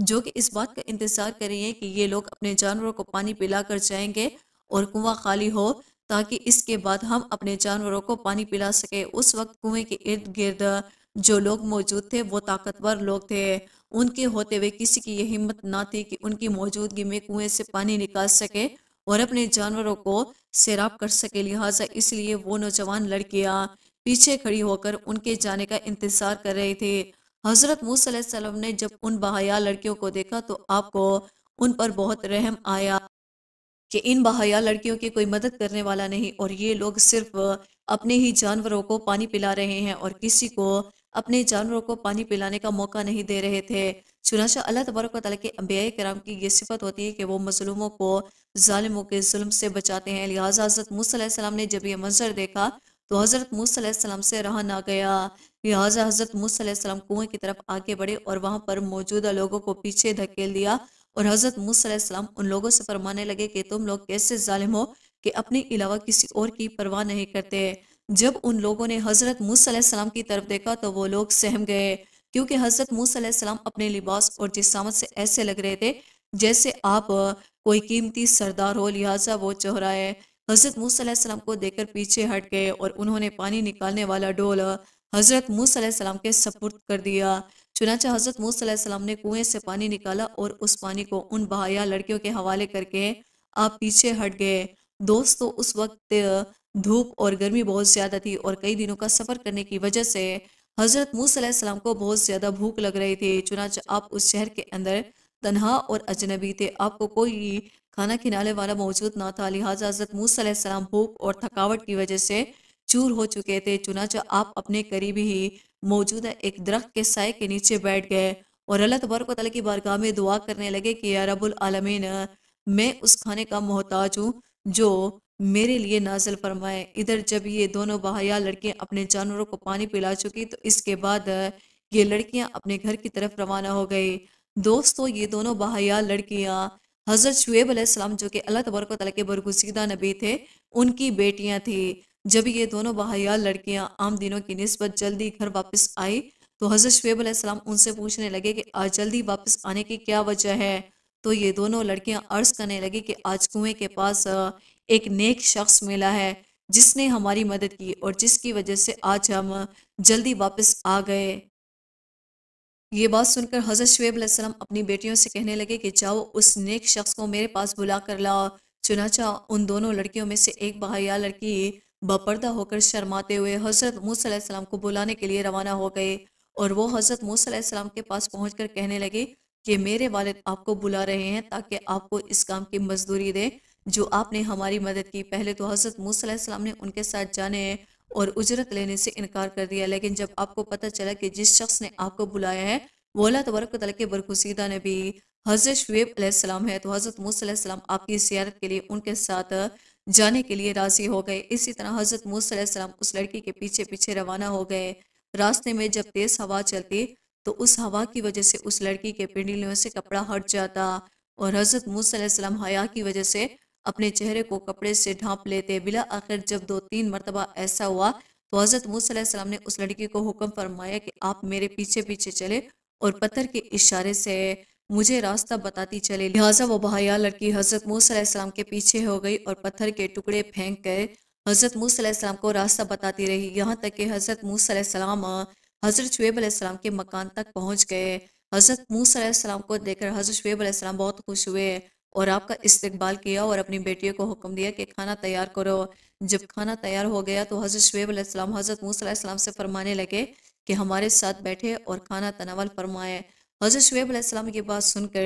جو کہ اس بات کا انتظار کر رہی ہیں کہ یہ لوگ اپنے جانوروں کو پانی پلا کر جائیں گے اور کنواں خالی ہو، تاکہ اس کے بعد ہم اپنے جانوروں کو پانی پلا سکے۔ اس وقت کنویں کے ارد گرد جو لوگ موجود تھے وہ طاقتور لوگ تھے، ان کے ہوتے ہوئے کسی کی یہ ہمت نہ تھی کہ ان کی موجودگی میں کنویں سے پانی نکال سکے اور اپنے جانوروں کو سیراب کر سکے، لہٰذا اس لیے وہ نوجوان لڑکیاں پیچھے کھڑی ہو کر ان کے جانے کا انتظار کر رہی تھی۔ حضرت موسیٰ علیہ السلام نے جب ان بحیا لڑکیوں کو دیکھا تو آپ کو ان پر بہت رحم آیا کہ ان بحیا لڑکیوں کی کوئی مدد کرنے والا نہیں، اور یہ لوگ صرف اپنے ہی جانوروں کو پانی پلا رہے ہیں اور کسی کو اپنے جانوروں کو پانی پلانے کا موقع نہیں دے رہے تھے۔ چنانچہ اللہ تبارک و تعالیٰ کے انبیاء کرام کی یہ صفت ہوتی ہے کہ وہ مظلوموں کو ظالموں کے ظلم سے بچاتے ہیں، لہٰذا حضرت موسیٰ علیہ السلام نے جب یہ منظر دیکھا تو حضرت موسیٰ علیہ السلام سے رہا نہ گیا، لہٰذا حضرت موسیٰ علیہ السلام کنویں کی طرف آگے بڑھے اور وہاں پر موجودہ لوگوں کو پیچھے دھکیل دیا، اور حضرت موسیٰ علیہ السلام ان لوگوں سے فرمانے لگے کہ تم لوگ کیسے ظالم ہو کہ اپنے علاوہ کسی اور کی پرواہ نہیں کرتے۔ جب ان لوگوں نے حضرت موسیٰ علیہ السلام کی طرف دیکھا تو وہ لوگ سہم گئے، کیونکہ حضرت موسیٰ علیہ السلام اپنے لباس اور جسامت سے ایسے لگ رہے تھے جیسے آپ کوئی قیمتی سردار ہو، لہٰذا وہ چہرائے حضرت موسیٰ علیہ السلام کو دیکھ کر پیچھے ہٹ گئے اور انہوں نے پانی نکالنے والا ڈول حضرت موسیٰ علیہ السلام کے سپرد کر دیا۔ چنانچہ حضرت موسیٰ علیہ السلام نے کنویں سے پانی نکالا اور اس پانی کو ان بحیا لڑکیوں کے حوالے کر کے آپ پیچھے ہٹ گئے۔ دوستو، اس وقت دھوپ اور گرمی بہت زیادہ تھی اور کئی دنوں کا سفر کرنے کی وجہ سے حضرت موسیٰ علیہ السلام کو بہت زیادہ بھوک لگ رہی تھی، چنانچہ آپ اس شہر کے اندر تنہا اور اجنبی تھے، آپ کو کوئی کھانا کھلانے والا موجود نہ تھا، لہٰذا حضرت موسیٰ علیہ السلام بھوک اور تھکاوٹ کی وجہ سے چور ہو چکے تھے۔ چنانچہ آپ اپنے قریبی ہی موجودہ ایک درخت کے سائے کے نیچے بیٹھ گئے اور اللہ تبارک و تعالیٰ کی بارگاہ میں دعا کرنے لگے کہ یا رب العالمین، میں اس کھانے کا محتاج ہوں جو میرے لیے نازل فرمائے۔ ادھر جب یہ دونوں بحیا لڑکیاں اپنے جانوروں کو پانی پلا چکی تو اس کے بعد یہ لڑکیاں اپنے گھر کی طرف روانہ ہو گئی۔ دوستو، یہ دونوں بحیا لڑکیاں حضرت شعیب علیہ السلام جو کہ اللہ تبارک و تعالیٰ کے برگزیدہ نبی تھے، ان کی بیٹیاں تھیں۔ جب یہ دونوں بحیا لڑکیاں عام دنوں کی نسبت جلدی گھر واپس آئی تو حضرت شعیب علیہ السلام ان سے پوچھنے لگے کہ آج جلدی واپس آنے کی کیا وجہ ہے؟ تو یہ دونوں لڑکیاں عرض کرنے لگی کہ آج کنویں کے پاس ایک نیک شخص ملا ہے جس نے ہماری مدد کی اور جس کی وجہ سے آج ہم جلدی واپس آ گئے۔ یہ بات سن کر حضرت شعیب علیہ السلام اپنی بیٹیوں سے کہنے لگے کہ جاؤ اس نیک شخص کو میرے پاس بلا کر لاؤ۔ چنانچہ ان دونوں لڑکیوں میں سے ایک بحیا لڑکی باپردہ ہو کر شرماتے ہوئے حضرت موسیٰ علیہ السلام کو بلانے کے لیے روانہ ہو گئی، اور وہ حضرت موسیٰ علیہ السلام کے پاس پہنچ کر کہنے لگی کہ میرے والد آپ کو بلا رہے ہیں تاکہ آپ کو اس کام کی مزدوری دے جو آپ نے ہماری مدد کی۔ پہلے تو حضرت موسیٰ علیہ السلام نے ان کے ساتھ جانے اور اجرت لینے سے انکار کر دیا، لیکن جب آپ کو پتہ چلا کہ جس شخص نے آپ کو بلایا ہے وہ اللہ تبارک و تعالیٰ کے برگزیدہ نبی حضرت شعیب علیہ السلام ہے، تو حضرت موسیٰ علیہ السلام آپ کی زیارت کے لیے ان کے ساتھ جانے کے لیے راضی ہو گئے۔ اسی طرح حضرت موسیٰ علیہ السلام اس لڑکی کے پیچھے پیچھے روانہ ہو گئے۔ راستے میں جب تیز ہوا چلتی تو اس ہوا کی وجہ سے اس لڑکی کے پنڈلیوں سے کپڑا ہٹ جاتا اور حضرت موسیٰ علیہ السلام حیا کی وجہ سے اپنے چہرے کو کپڑے سے ڈھانپ لیتے۔ بالآخر جب 2-3 مرتبہ ایسا ہوا تو حضرت موسیٰ علیہ السلام نے اس لڑکی کو حکم فرمایا کہ آپ میرے پیچھے پیچھے چلے اور پتھر کے اشارے سے مجھے راستہ بتاتی چلے، لہٰذا وہ بحیا لڑکی حضرت موسیٰ علیہ السلام کے پیچھے ہو گئی اور پتھر کے ٹکڑے پھینک کر حضرت موسیٰ علیہ السلام کو راستہ بتاتی رہی، یہاں تک کہ حضرت موسیٰ علیہ السلام حضرت شعیب علیہ السلام کے مکان تک پہنچ گئے۔ حضرت موسیٰ علیہ السلام کو دیکھ کر حضرت شعیب علیہ السلام بہت خوش ہوئے اور آپ کا استقبال کیا اور اپنی بیٹیوں کو حکم دیا کہ کھانا تیار کرو۔ جب کھانا تیار ہو گیا تو حضرت شعیب علیہ السلام حضرت موسیٰ علیہ السلام سے فرمانے لگے کہ ہمارے ساتھ بیٹھے اور کھانا تناول فرمائے۔ حضرت شعیب علیہ السلام یہ بات سن کر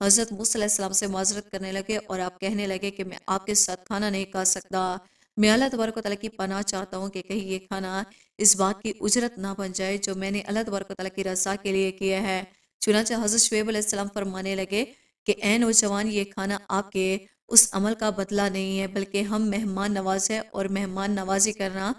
حضرت موسیٰ علیہ السلام سے معذرت کرنے لگے اور آپ کہنے لگے کہ میں آپ کے ساتھ کھانا نہیں کھا سکتا، میں اللہ تبارک و تعالیٰ کی پناہ چاہتا ہوں کہ کہیں یہ کھانا اس بات کی اجرت نہ بن جائے جو میں نے اللہ تبارک و تعالیٰ کی رضا کے لیے کیا ہے۔ چنانچہ حضرت شعیب علیہ السلام فرمانے لگے کہ اے نوجوان، یہ کھانا آپ کے اس عمل کا بدلہ نہیں ہے، بلکہ ہم مہمان نواز ہیں اور مہمان نوازی کرنا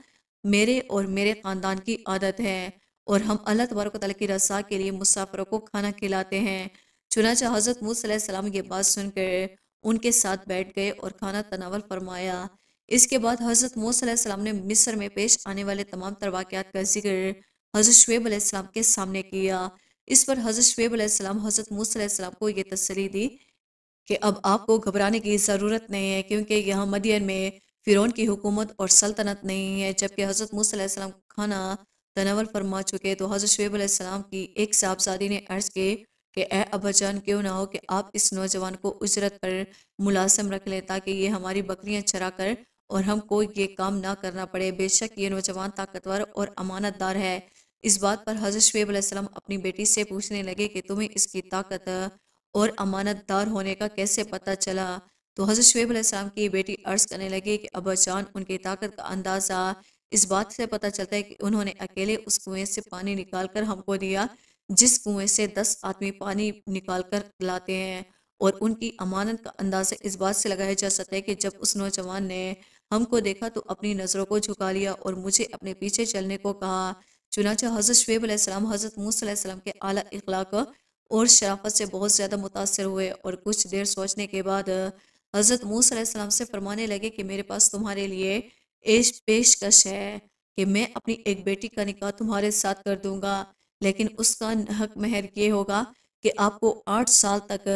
میرے اور میرے خاندان کی عادت ہے، اور ہم اللہ تبارک و تعالیٰ کی رضا کے لیے مسافروں کو کھانا کھلاتے ہیں۔ چنانچہ حضرت موسیٰ علیہ السلام یہ بات سن کر ان کے ساتھ بیٹھ گئے اور کھانا تناول فرمایا۔ اس کے بعد حضرت موسیٰ علیہ السلام نے مصر میں پیش آنے والے تمام تر واقعات کا ذکر حضرت شعیب علیہ السلام کے سامنے کیا۔ اس پر حضرت شعیب علیہ السلام حضرت موسیٰ علیہ السلام کو یہ تسلی دی کہ اب آپ کو گھبرانے کی ضرورت نہیں ہے، کیونکہ یہاں مدین میں فرعون کی حکومت اور سلطنت نہیں ہے۔ جبکہ حضرت موسیٰ علیہ السلام کھانا تناول فرما چکے تو حضرت شعیب علیہ السلام کی ایک صاحبزادی نے عرض کی کہ اے ابا جان، کیوں نہ ہو کہ آپ اس نوجوان کو اجرت پر ملازم رکھ لیں تاکہ یہ ہماری بکریاں چرا کر اور ہم کو یہ کام نہ کرنا پڑے۔ بے شک یہ نوجوان طاقتور اور امانت دار ہے۔ اس بات پر حضرت شعیب علیہ السلام اپنی بیٹی سے پوچھنے لگے کہ تمہیں اس کی طاقت اور امانت دار ہونے کا کیسے پتہ چلا؟ تو حضرت شعیب علیہ السلام کی بیٹی عرض کرنے لگی کہ ابا جان، ان کی طاقت کا اندازہ اس بات سے پتہ چلتا ہے کہ انہوں نے اکیلے اس کنویں سے پانی نکال کر ہم کو دیا جس کنویں سے 10 آدمی پانی نکال کر لاتے ہیں، اور ان کی امانت کا اندازہ اس بات سے لگایا جا سکتا ہے کہ جب اس نوجوان نے ہم کو دیکھا تو اپنی نظروں کو جھکا لیا اور مجھے اپنے پیچھے چلنے کو کہا۔ چنانچہ حضرت شعیب علیہ السلام حضرت موسیٰ علیہ السلام کے اعلیٰ اخلاق اور شرافت سے بہت زیادہ متاثر ہوئے، اور کچھ دیر سوچنے کے بعد حضرت موسیٰ علیہ السلام سے فرمانے لگے کہ میرے پاس تمہارے لیے پیشکش ہے کہ میں اپنی ایک بیٹی کا نکاح تمہارے ساتھ کر دوں گا، لیکن اس کا حق مہر یہ ہوگا کہ آپ کو 8 سال تک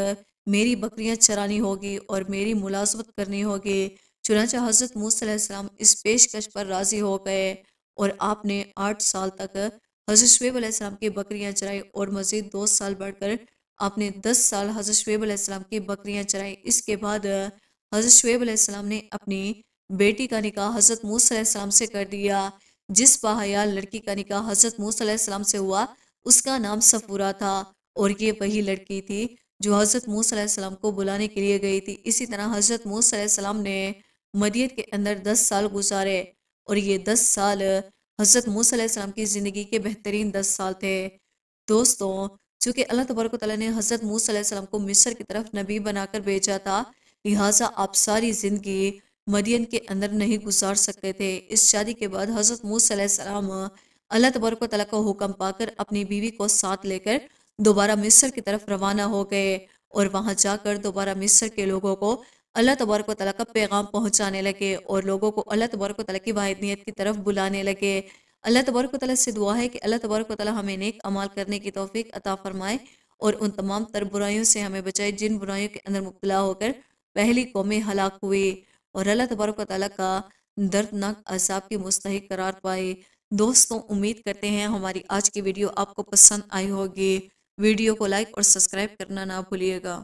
میری بکریاں چرانی ہوگی اور میری ملازمت کرنی ہوگی۔ چنانچہ حضرت موسیٰ علیہ السلام اس پیشکش پر راضی ہو گئے، اور آپ نے 8 سال تک حضرت شعیب علیہ السلام کی بکریاں چرائی، اور مزید 2 سال بڑھ کر آپ نے 10 سال حضرت شعیب علیہ السلام کی بکریاں چرائی۔ اس کے بعد حضرت شعیب علیہ السلام نے اپنی بیٹی کا نکاح حضرت موسیٰ علیہ السلام سے کر دیا۔ جس باحیا لڑکی کا نکاح حضرت موسیٰ علیہ السلام سے ہوا اس کا نام صفورہ تھا، اور یہ وہی لڑکی تھی جو حضرت موسیٰ علیہ السلام کو بلانے کے لیے گئی تھی۔ اسی طرح حضرت موسیٰ علیہ السلام نے مدین کے اندر 10 سال گزارے، اور یہ 10 سال حضرت موسیٰ علیہ السلام کی زندگی کے بہترین 10 سال تھے۔ دوستوں، چونکہ اللہ تبارک و تعالیٰ نے حضرت موسیٰ علیہ السلام کو مصر کی طرف نبی بنا کر بھیجا تھا، لہٰذا آپ ساری زندگی مدین کے اندر نہیں گزار سکتے تھے۔ اس شادی کے بعد حضرت موسیٰ علیہ السلام اللہ تبارک و تعالیٰ کا حکم پا کر اپنی بیوی کو ساتھ لے کر دوبارہ مصر کی طرف روانہ ہو گئے، اور وہاں جا کر دوبارہ مصر کے لوگوں کو اللہ تبارک و تعالیٰ کا پیغام پہنچانے لگے، اور لوگوں کو اللہ تبارک و تعالیٰ کی واحدانیت کی طرف بلانے لگے۔ اللہ تبارک و تعالیٰ سے دعا ہے کہ اللہ تبارک و تعالیٰ ہمیں نیک اعمال کرنے کی توفیق عطا فرمائے، اور ان تمام تر برائیوں سے ہمیں بچائے جن برائیوں کے اندر مبتلا ہو کر پہلی قومیں ہلاک ہوئی، اور اللہ تبارک و تعالیٰ کا دردناک عذاب کی مستحق قرار پائے۔ دوستوں، امید کرتے ہیں ہماری آج کی ویڈیو آپ کو پسند آئی ہوگی۔ ویڈیو کو لائک اور سبسکرائب کرنا نہ بھولیے گا۔